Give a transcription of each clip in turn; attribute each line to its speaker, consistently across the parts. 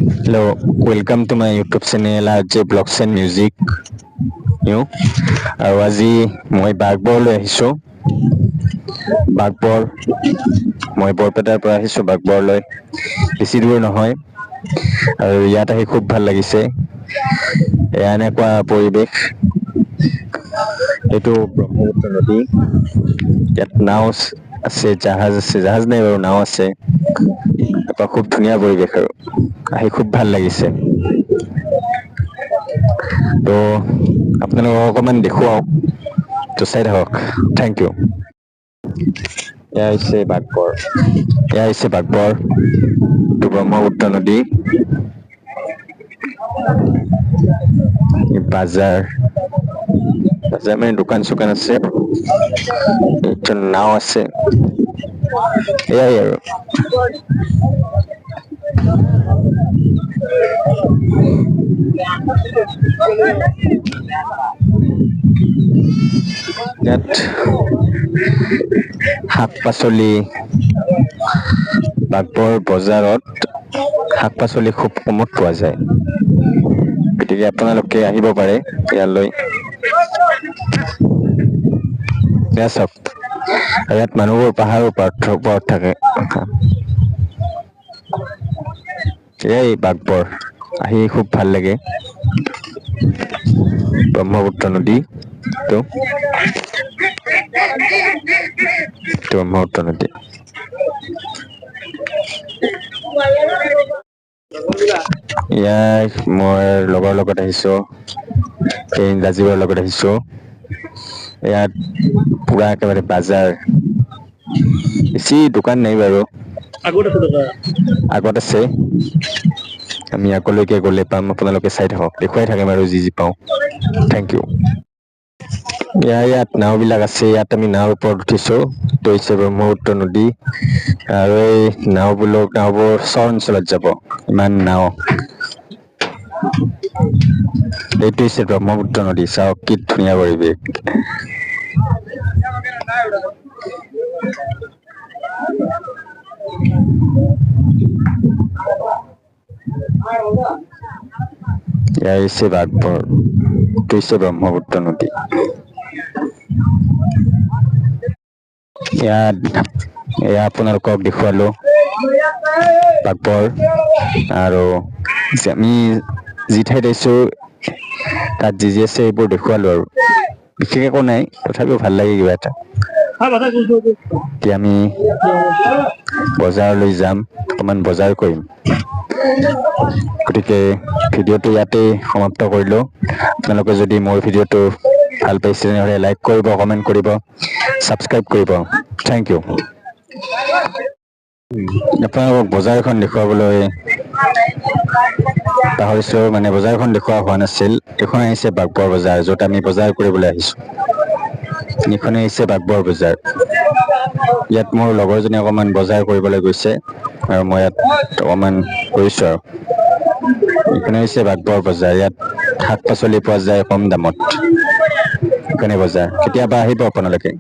Speaker 1: Hello, welcome to my YouTube channel RJ Blogs and Music. আৰু আজি মই বাগবৰলৈ আহিছোঁ। বাগবৰ মই বৰপেটাৰ পৰা আহিছোঁ বাগবৰলৈ, বেছি দূৰ নহয়। আৰু ইয়াত আহি খুব ভাল লাগিছে। এয়া এনেকুৱা পৰিৱেশ, এইটো ব্ৰহ্মপুত্ৰ নদী। ইয়াত নাও আছে, জাহাজ আছে, জাহাজ নাই বাৰু, নাও আছে। এটা খুব ধুনীয়া পৰিৱেশ আৰু আহি খুব ভাল লাগিছে। তো আপোনালোকক অকণমান দেখুৱাও, তো চাই থাকক। Thank you. এয়া হৈছে বাগবৰ, এয়া হৈছে বাগবৰ, এইটো ব্ৰহ্মপুত্ৰ নদী। বাজাৰ মানে দোকান চোকান আছে, নাও আছে, এয়াই আৰু। ইয়াত শাক পাচলি, বাগবৰ বজাৰত শাক পাচলি খুব কমত পোৱা যায়, গতিকে আপোনালোকে আহিব পাৰে ইয়ালৈ। এয়া চাওক, ইয়াত মানুহবোৰ পাহাৰৰ ওপৰত থাকে। এয়াই বাগবৰ, আহি খুব ভাল লাগে। ব্ৰহ্মপুত্ৰ নদী, ব্ৰহ্মপুত্ৰ নদী। ইয়াত মই লগৰ লগত আহিছো, ৰাজীৱৰ লগত আহিছো। ইয়াত পুৰা একেবাৰে বাজাৰ, বেছি দোকান নাই বাৰু, আগত আছে। আমি আগলৈকে গলে পাম, আপোনালোকে চাই থাকক, দেখুৱাই থাকিম আৰু যি যি পাওঁ। Thank you. ইয়াত নাও বিলাক আছে, ইয়াত আমি নাওৰ ওপৰত উঠিছো। এইটো হৈছে ব্ৰহ্মপুত্ৰ নদী, আৰু এই নাওবোৰ চৰ অঞ্চলত যাব, ইমান নাও। এইটো হৈছে ব্ৰহ্মপুত্ৰ নদী, চাওক কি ধুনীয়া পৰিৱেশ। এয়া হৈছে বাগবৰ, এইটো হৈছে ব্ৰহ্মপুত্ৰ নদী। এয়া আপোনালোকক দেখুৱালো বাগবৰ, আৰু আমি যি ঠাইত আহিছো তাত যি যি আছে এইবোৰ দেখুৱালো আৰু, বিশেষ একো নাই, তথাপিও ভাল লাগে কিবা এটা। এতিয়া আমি বজাৰলৈ যাম, অকমান বজাৰ কৰিম। গতিকে ভিডিঅ'টো ইয়াতেই সমাপ্ত কৰিলো। আপোনালোকে যদি মোৰ ভিডিঅ'টো ভাল পাইছে তেনেহ'লে লাইক কৰিব, কমেণ্ট কৰিব, ছাবস্ক্ৰাইব কৰিব। Thank you. আপোনালোকক বজাৰখন দেখুৱাবলৈ পাহৰিছো, মানে বজাৰখন দেখুওৱা হোৱা নাছিল। এইখন আহিছে বাগবৰ বজাৰ, য'ত আমি বজাৰ কৰিবলৈ আহিছো। এইখনে হৈছে বাগবৰ বজাৰ। ইয়াত মোৰ লগৰজনী অকমান বজাৰ কৰিবলৈ গৈছে, আৰু মই ইয়াত অকমান কৰিছো আৰু। এইখনে হৈছে বাগবৰ বজাৰ, ইয়াত শাক পাচলি পোৱা যায় কম দামত। এইখনে বজাৰ, কেতিয়াবা আহিব আপোনালোকে।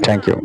Speaker 1: Thank U.